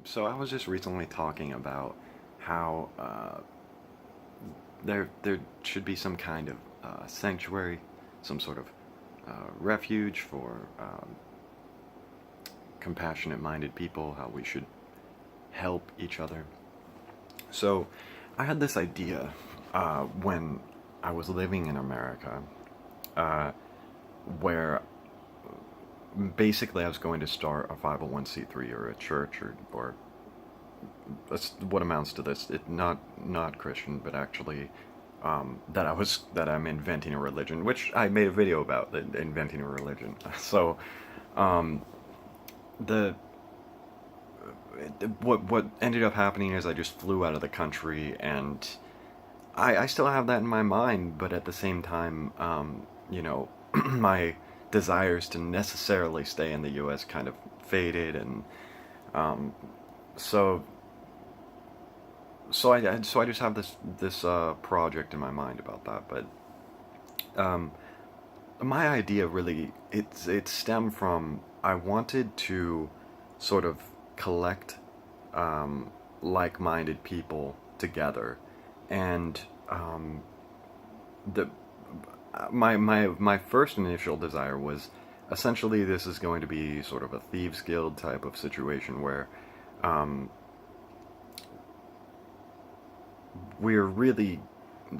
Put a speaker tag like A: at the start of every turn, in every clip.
A: So I was just recently talking about how there should be some kind of sanctuary, some sort of refuge for compassionate-minded people. How we should help each other. So I had this idea when I was living in America, uh, where basically I was going to start a 501c3 or a church or that's what amounts to this. It not Christian, but actually that I'm inventing a religion, which I made a video about inventing a religion. So um, the what ended up happening is I just flew out of the country, and I still have that in my mind, but at the same time, my desires to necessarily stay in the U.S. kind of faded, and um, so so I just have this project in my mind about that. But um, my idea really it stemmed from I wanted to sort of collect like-minded people together, and the my first initial desire was essentially this is going to be sort of a thieves guild type of situation where um, we're really,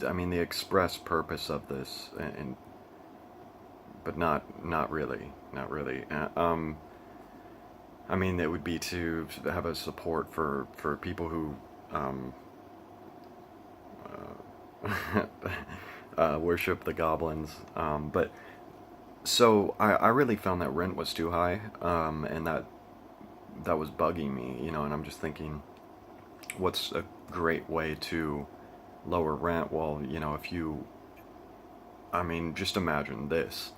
A: I mean, the express purpose of this, and but not really, not really. I mean, it would be to have a support for people who um, worship the goblins. But so I really found that rent was too high, and that was bugging me, And I'm just thinking, what's a great way to lower rent? Well, if you, I mean, just imagine this.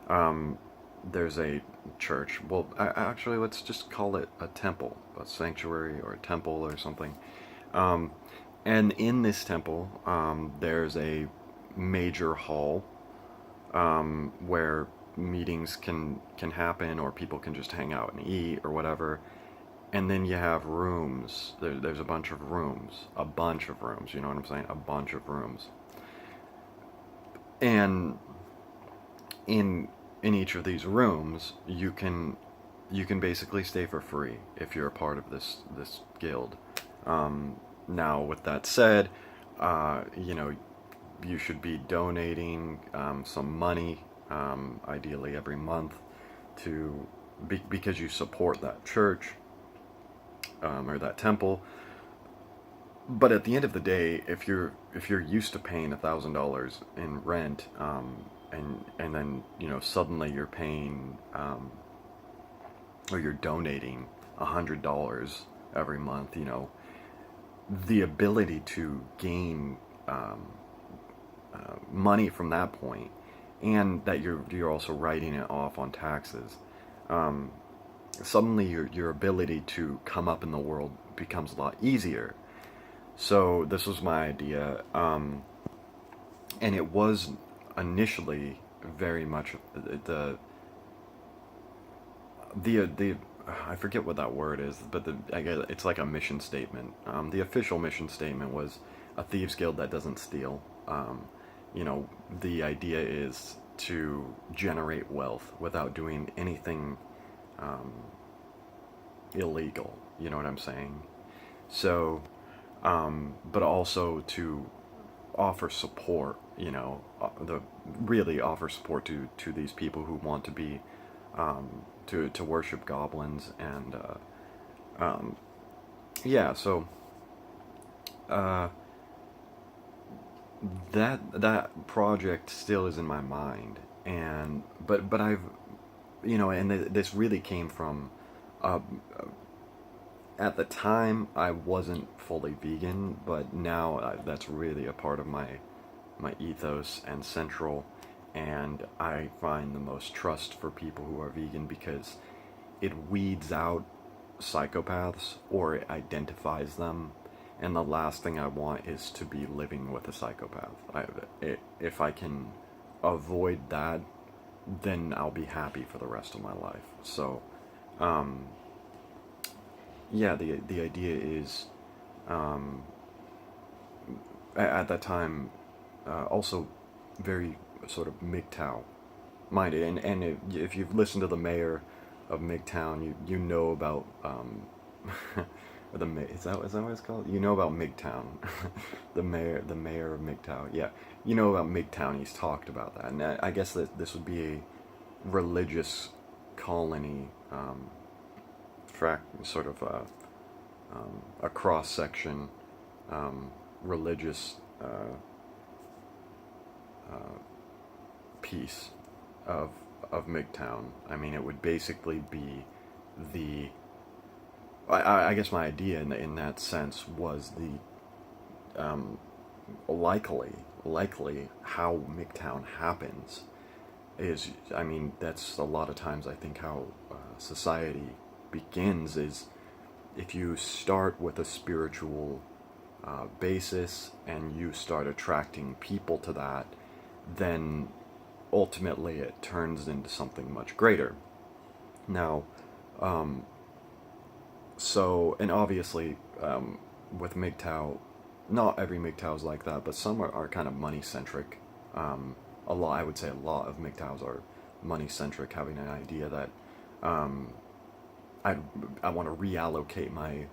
A: Um, there's a church. Well, actually, let's just call it a temple, a sanctuary, or a temple, or something. Um, and in this temple, there's a major hall where meetings can happen, or people can just hang out and eat, or whatever. And then you have rooms. There's a bunch of rooms. A bunch of rooms. You know what I'm saying? A bunch of rooms. And in in each of these rooms, you can basically stay for free if you're a part of this guild. Now, with that said, you should be donating some money, ideally every month, to because you support that church or that temple. But at the end of the day, if you're used to paying $1,000 in rent, and then suddenly you're paying or you're donating $100 every month, the ability to gain money from that point, and that you're also writing it off on taxes. Um, Suddenly your ability to come up in the world becomes a lot easier. So this was my idea, and it was initially very much the I forget what that word is, but I guess it's like a mission statement. The official mission statement was a thieves guild that doesn't steal. You know, the idea is to generate wealth without doing anything um, illegal. You know what I'm saying? So, but also to offer support. The really offer support to these people who want to be to worship goblins, and um, yeah. So uh, that project still is in my mind, and but I've and this really came from uh, at the time I wasn't fully vegan, but now that's really a part of my ethos and central, and I find the most trust for people who are vegan because it weeds out psychopaths, or it identifies them, and the last thing I want is to be living with a psychopath. If I can avoid that, then I'll be happy for the rest of my life. So, um, yeah, the idea is, um, at that time, also very sort of MGTOW minded, and if you've listened to the mayor of MGTOwn, you know about or is that what it's called? You know about MGTOwn, the mayor of MGTOW. Yeah, you know about MGTOwn. He's talked about that, and I guess that this would be a religious colony, sort of a cross section, religious piece of MGTOwn. I mean, it would basically be the. I guess my idea in that sense was the likely how MGTOwn happens is, I mean, that's a lot of times I think how society begins is if you start with a spiritual basis and you start attracting people to that, then ultimately it turns into something much greater. Now, um, and obviously, with MGTOW, not every MGTOW is like that, but some are kind of money centric. I would say a lot of MGTOWs are money centric, having an idea that um, I, I want to reallocate my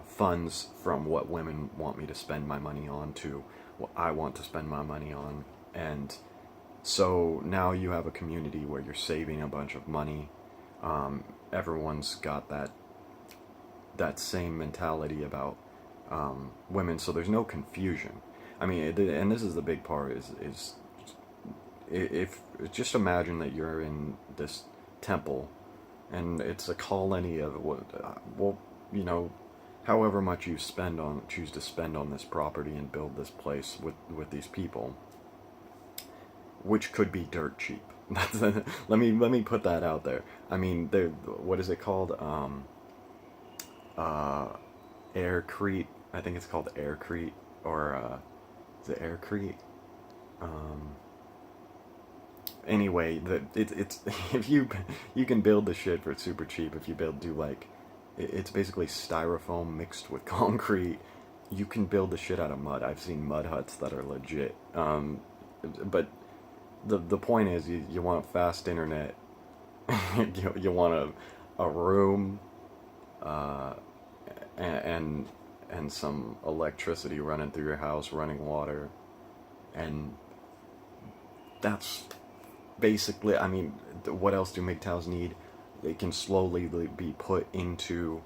A: funds from what women want me to spend my money on to what I want to spend my money on. And so now you have a community where you're saving a bunch of money. Everyone's got that same mentality about women, so there's no confusion. I mean, and this is the big part is if just imagine that you're in this temple, and it's a colony of well, you know, however much you choose to spend on this property and build this place with these people, which could be dirt cheap. Let me put that out there. I mean, what is it called? Uh, Aircrete. I think it's called Aircrete, or is it Aircrete? Um, anyway, it's if you can build the shit for super cheap if you do like it's basically styrofoam mixed with concrete. You can build the shit out of mud. I've seen mud huts that are legit. But the point is, you want fast internet. You want a room, uh, and and some electricity running through your house, running water, and that's basically. I mean, what else do MGTOWs need? They can slowly be put into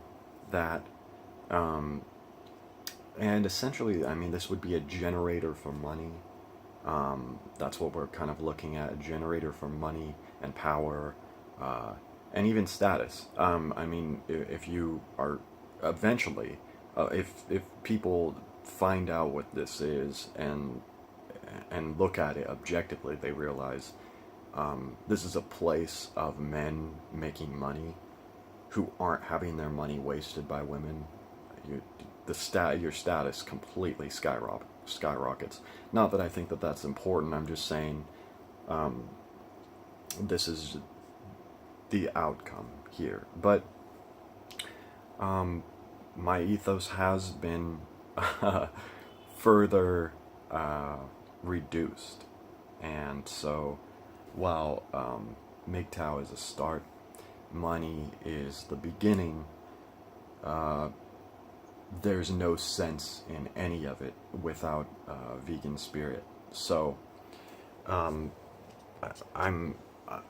A: that, um, and essentially, I mean, this would be a generator for money. That's what we're kind of looking at, a generator for money and power, uh, and even status. I mean, if you are eventually, if people find out what this is and look at it objectively, they realize this is a place of men making money who aren't having their money wasted by women. You, your status completely skyrockets. Not that I think that that's important. I'm just saying um, this is the outcome here. But my ethos has been further reduced, and so while MGTOW is a start, money is the beginning. Uh, there's no sense in any of it without vegan spirit. So um, I'm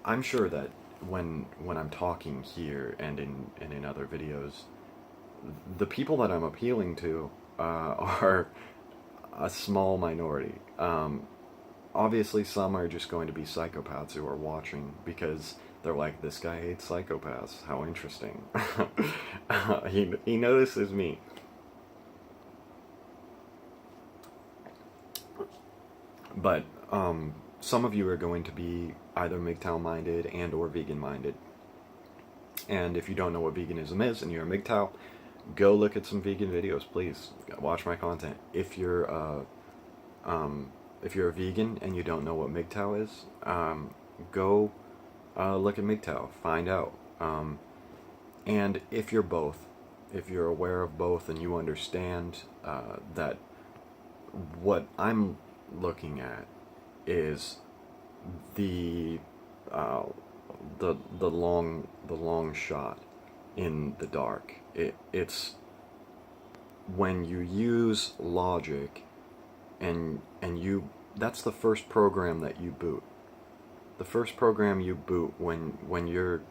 A: I'm sure that when I'm talking here and in other videos, the people that I'm appealing to are a small minority. Obviously, some are just going to be psychopaths who are watching because they're like, this guy hates psychopaths. How interesting. He notices me. But some of you are going to be either MGTOW minded and or vegan minded. And if you don't know what veganism is and you're a MGTOW, go look at some vegan videos, please. Watch my content. If you're a vegan and you don't know what MGTOW is, go look at MGTOW. Find out. And if you're both, if you're aware of both and you understand that what I'm looking at is the uh, the long shot in the dark. It's when you use logic and you that's the first program that you boot. The first program you boot when your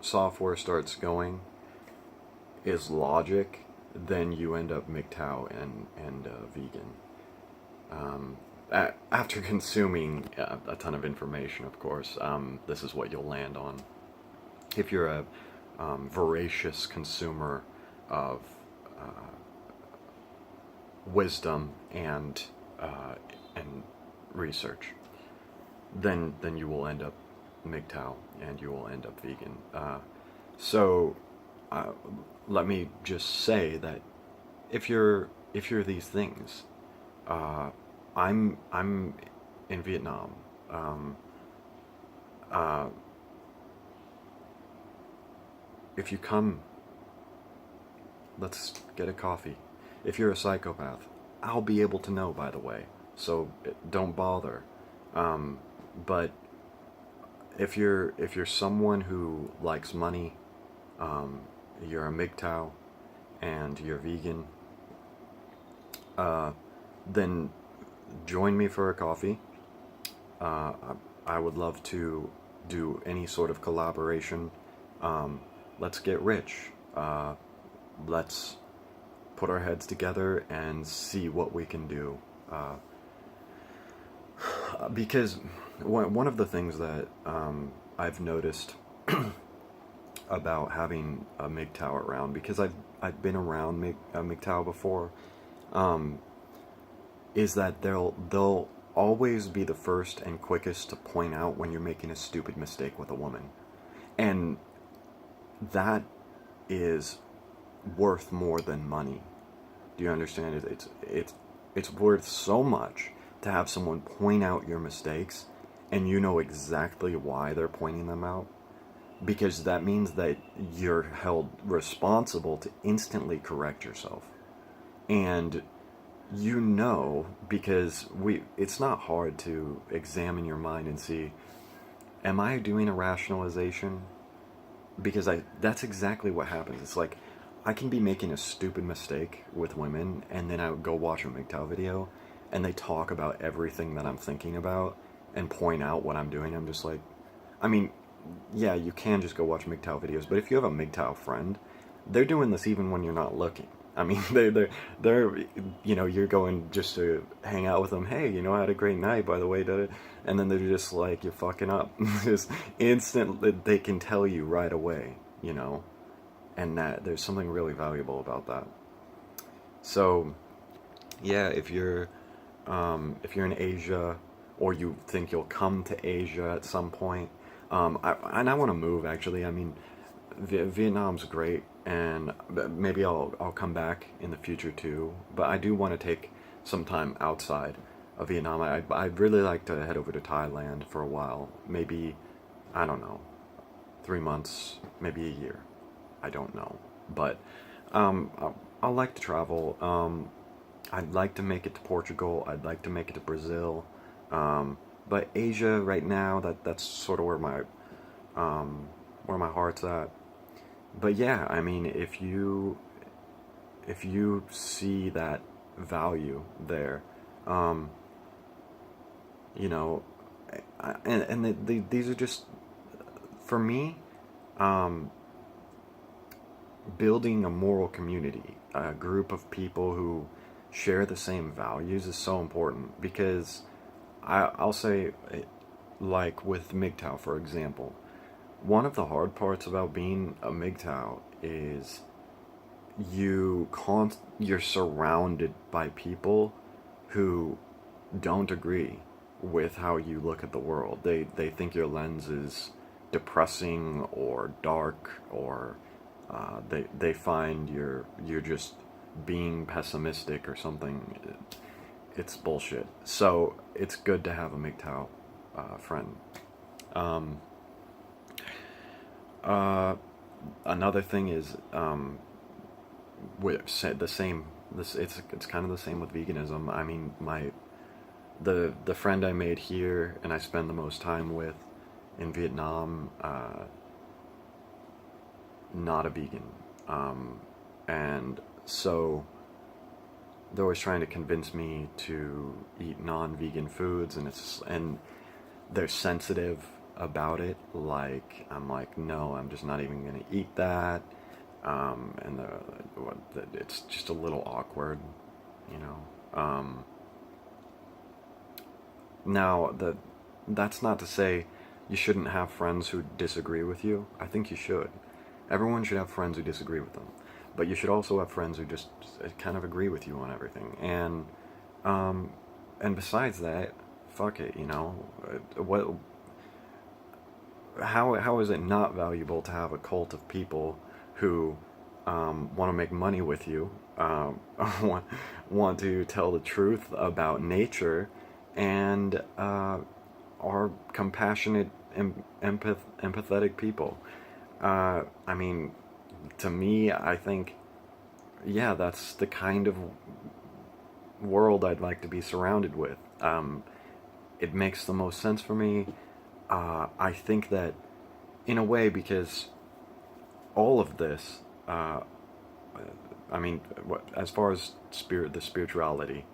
A: software starts going is logic. Then you end up MGTOW and vegan. After consuming a ton of information, of course, this is what you'll land on. If you're a voracious consumer of wisdom and research, then you will end up MGTOW and you will end up vegan. So uh, let me just say that if you're these things, uh, I'm in Vietnam. Uh, if you come, let's get a coffee. If you're a psychopath, I'll be able to know, by the way. So don't bother. But if you're someone who likes money, you're a MGTOW, and you're vegan, uh, then join me for a coffee. Uh, I would love to do any sort of collaboration. Um, let's get rich. Let's put our heads together and see what we can do. Because one of the things that I've noticed about having a MGTOW around, because I've been around MGTOW before, um, is that they'll always be the first and quickest to point out when you're making a stupid mistake with a woman, and that is worth more than money. Do you understand? It's worth so much to have someone point out your mistakes, and you know exactly why they're pointing them out, because that means that you're held responsible to instantly correct yourself. And you know, because it's not hard to examine your mind and see, am I doing a rationalization? Because that's exactly what happens. It's like I can be making a stupid mistake with women, and then I would go watch a MGTOW video, and they talk about everything that I'm thinking about and point out what I'm doing. I'm just like, I mean, yeah, you can just go watch MGTOW videos, but if you have a MGTOW friend, they're doing this even when you're not looking. I mean, they're, you know, you're going just to hang out with them. Hey, you know, I had a great night, by the way, and then they're just like, you're fucking up. Just instantly, they can tell you right away, you know, and that there's something really valuable about that. So, yeah, if you're in Asia, or you think you'll come to Asia at some point, and I want to move actually. I mean, Vietnam's great, and maybe I'll come back in the future too. But I do want to take some time outside of Vietnam. I'd really like to head over to Thailand for a while. Maybe, I don't know, 3 months, maybe a year. I don't know, but I'll like to travel. I'd like to make it to Portugal. I'd like to make it to Brazil. But Asia right now, that's sort of where my heart's at. But yeah, I mean, if you see that value there, um, you know, these are just, for me, um, building a moral community, a group of people who share the same values is so important, because I'll say, like with MGTOW, for example, one of the hard parts about being a MGTOW is you're surrounded by people who don't agree with how you look at the world. They think your lens is depressing or dark, or they find you're just being pessimistic or something. It's bullshit. So it's good to have a MGTOW friend. Um, uh, another thing is, with the same. This it's kind of the same with veganism. I mean, the friend I made here and I spend the most time with in Vietnam, not a vegan, and so they're always trying to convince me to eat non-vegan foods, and they're sensitive about it. Like, I'm like, no, I'm just not even gonna eat that. And it's just a little awkward, you know. Now, that's not to say you shouldn't have friends who disagree with you. I think you should. Everyone should have friends who disagree with them, but you should also have friends who just kind of agree with you on everything. Um, and besides that, fuck it, you know. What? How is it not valuable to have a cult of people who want to make money with you, want to tell the truth about nature, and are compassionate, empathetic people? I mean, to me, I think, yeah, that's the kind of world I'd like to be surrounded with. It makes the most sense for me. I think that, in a way, because all of this, I mean, as far as the spirituality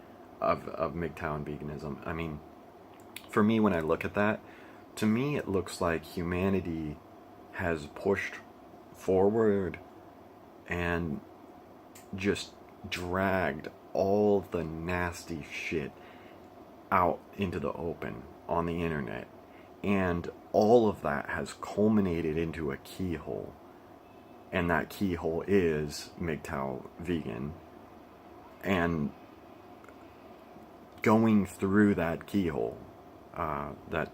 A: of MGTOW and veganism, I mean, for me, when I look at that, to me, it looks like humanity has pushed forward and just dragged all the nasty shit out into the open on the internet. And all of that has culminated into a keyhole. And that keyhole is MGTOW vegan. And going through that keyhole, that,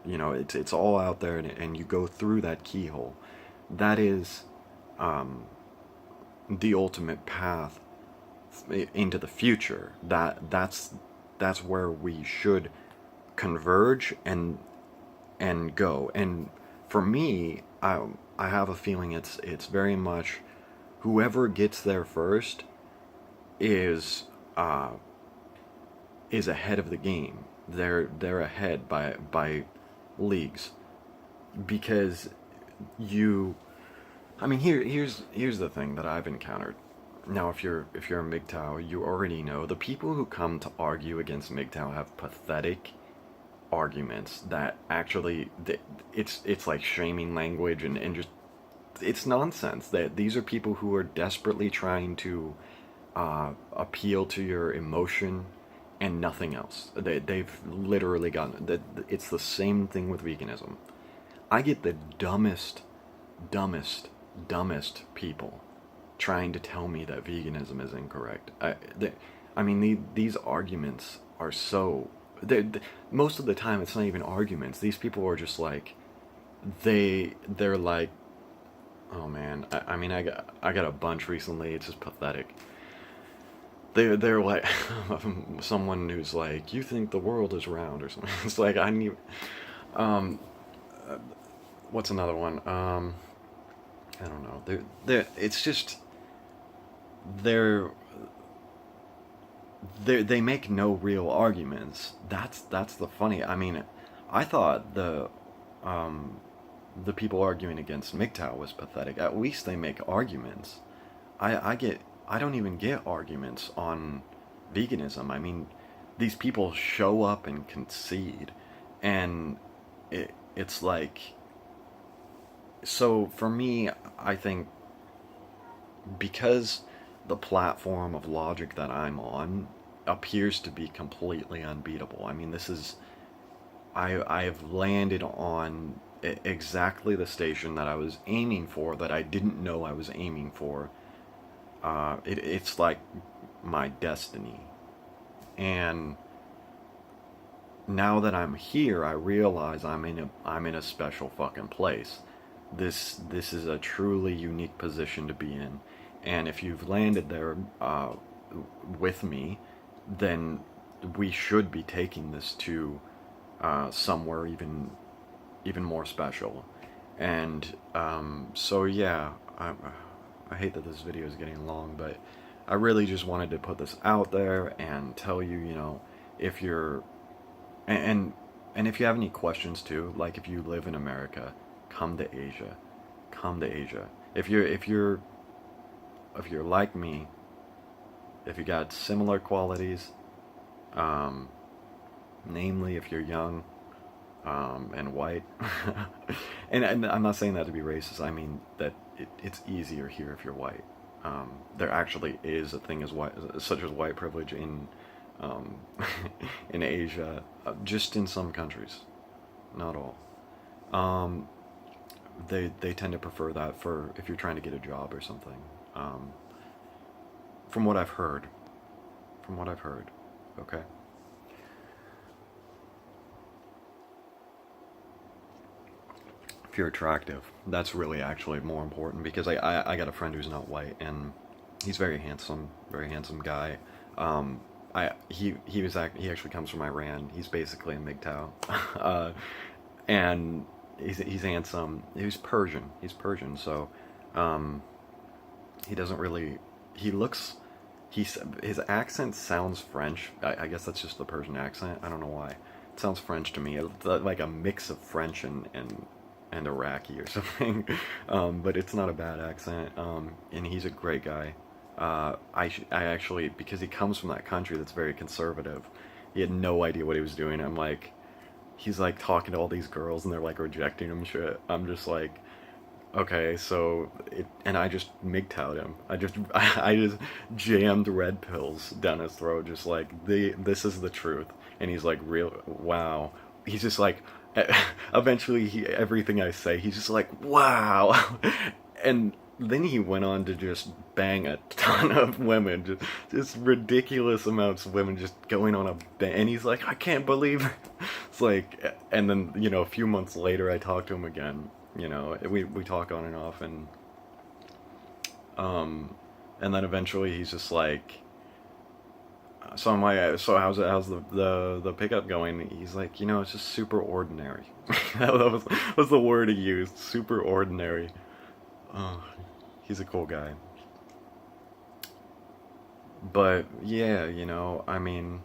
A: you know, it's all out there, and you go through that keyhole. That is the ultimate path into the future. That's where we should converge and go. And for me, I have a feeling it's very much whoever gets there first is ahead of the game. They're ahead by leagues, because you. I mean, here's the thing that I've encountered. Now, if you're a MGTOW, you already know the people who come to argue against MGTOW have pathetic arguments that actually, it's like shaming language, and just, it's nonsense. That these are people who are desperately trying to appeal to your emotion and nothing else. They've literally gotten that. It's the same thing with veganism. I get the dumbest people trying to tell me that veganism is incorrect. I mean, these arguments are so. Most of the time, it's not even arguments. These people are just like, they're like, oh man. I mean, I got a bunch recently. It's just pathetic. They're like someone who's like, you think the world is round or something. It's like, I need. Um, what's another one? I don't know. It's just they're they make no real arguments. That's the funny. I mean, I thought the people arguing against MGTOW was pathetic. At least they make arguments. I don't even get arguments on veganism. I mean, these people show up and concede, and it's like, so for me, I think, because the platform of logic that I'm on appears to be completely unbeatable. I mean, this is, I've landed on exactly the station that I was aiming for, that I didn't know I was aiming for. It's like my destiny. And now that I'm here, I realize I'm in a special fucking place. This is a truly unique position to be in, and if you've landed there with me, then we should be taking this to somewhere even more special. And so yeah, I hate that this video is getting long, but I really just wanted to put this out there and tell you, you know, if you're and and if you have any questions too, like if you live in America, come to Asia. Come to Asia. If you're like me, if you got similar qualities, um, namely if you're young, and white, and I'm not saying that to be racist. I mean that it's easier here if you're white. There actually is a thing as white, such as white privilege in um, in Asia, just in some countries, not all. Um, they tend to prefer that for if you're trying to get a job or something. Um, from what I've heard, from what I've heard, okay. If you're attractive, that's really actually more important because I got a friend who's not white and he's very handsome guy. He actually comes from Iran. He's basically a MGTOW, and he's handsome. He's Persian. He's Persian, so um, he doesn't really. He looks. His accent sounds French. I guess that's just the Persian accent. I don't know why. It sounds French to me. It's like a mix of French and Iraqi or something. But it's not a bad accent. And he's a great guy. I actually, because he comes from that country that's very conservative, he had no idea what he was doing. He's like talking to all these girls and they're like rejecting him shit. I'm just like, okay, so and I just MGTOW'd him. I just jammed red pills down his throat, just like this is the truth. And he's like, real, wow. He's just like, eventually, everything I say, he's just like, wow. And then he went on to just bang a ton of women, just ridiculous amounts of women, just going on a bang. And he's like, I can't believe it. It's like, and then a few months later, I talked to him again. We talk on and off, um, and then eventually he's just like, so I'm like, so how's the pickup going? He's like, it's just super ordinary. That was the word he used, super ordinary. Oh, he's a cool guy. But yeah, I mean,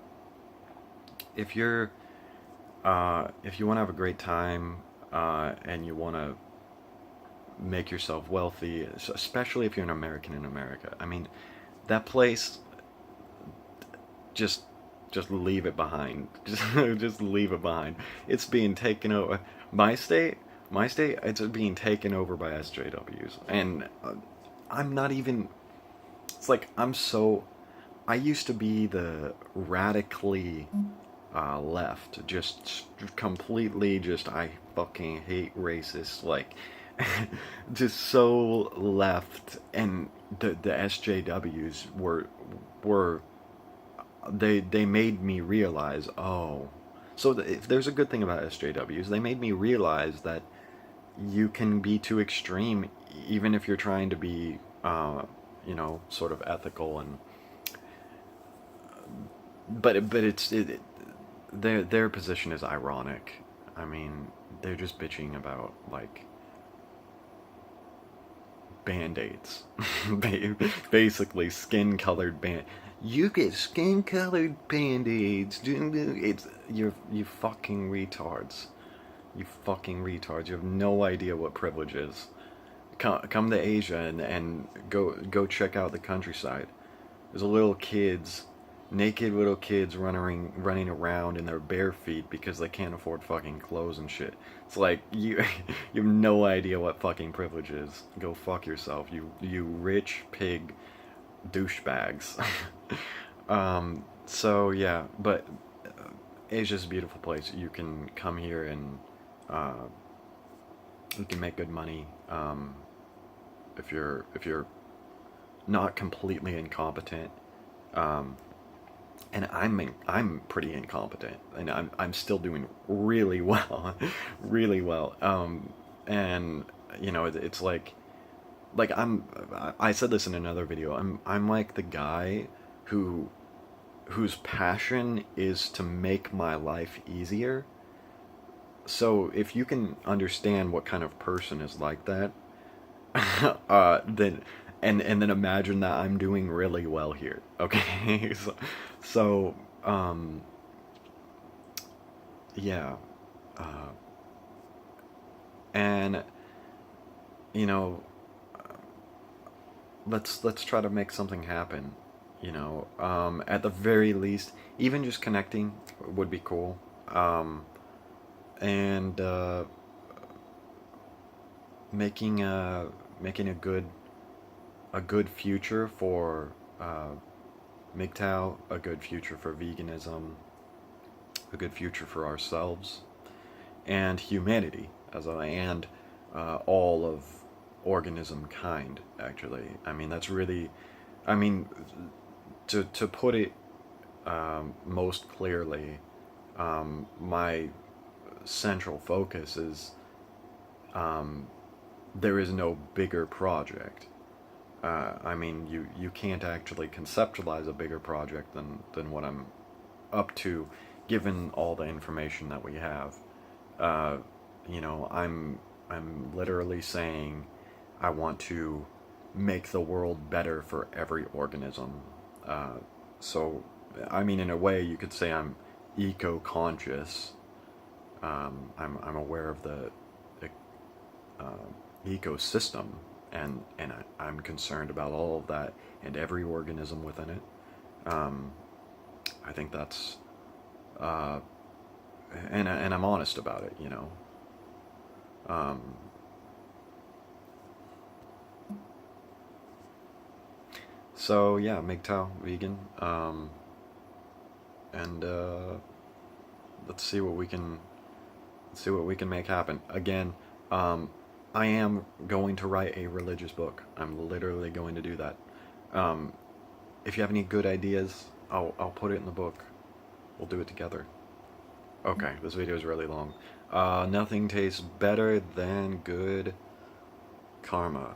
A: if you're if you want to have a great time, and you want to make yourself wealthy, especially if you're an American in America. I mean, that place, just just leave it behind. Just leave it behind. It's being taken over. My state, my state, it's being taken over by SJWs, and I'm not even. It's like I'm so. I used to be the radically left, just completely, just I fucking hate racists, like just so left, and the SJWs were they made me realize, oh, so if there's a good thing about SJWs, they made me realize that you can be too extreme, even if you're trying to be, sort of ethical and, but their position is ironic. I mean, they're just bitching about like band-aids. Basically skin colored band. You get skin colored band-aids. It's you fucking retards. You fucking retards. You have no idea what privilege is. Come to Asia and go check out the countryside. There's little kids, naked little kids running around in their bare feet because they can't afford fucking clothes and shit. It's like you have no idea what fucking privilege is. Go fuck yourself, you rich pig douchebags. So yeah, but Asia's a beautiful place. You can come here and uh, you can make good money, if you're not completely incompetent. Um, and I'm pretty incompetent, and I'm still doing really well, really well. And it's like I said this in another video. I'm like the guy who whose passion is to make my life easier. So if you can understand what kind of person is like that, then and then imagine that I'm doing really well here. Okay, so um, yeah, uh, and you know, let's try to make something happen. At the very least, even just connecting would be cool. Um, and making making a good future for MGTOW, a good future for veganism, a good future for ourselves and humanity and all of organism kind. Actually, I mean that's really, I mean, to put it most clearly, my central focus is um, there is no bigger project. I mean, you can't actually conceptualize a bigger project than what I'm up to, given all the information that we have. Uh, I'm literally saying I want to make the world better for every organism. Uh, so, I mean, in a way, you could say I'm eco-conscious. I'm aware of the uh, ecosystem, and I'm concerned about all of that and every organism within it. Um, I think that's uh, and I'm honest about it. Um, so yeah, MGTOW vegan, and let's see what we can make happen. Again, um, I am going to write a religious book. I'm literally going to do that. Um, if you have any good ideas, I'll put it in the book. We'll do it together. Okay, this video is really long. Nothing tastes better than good karma.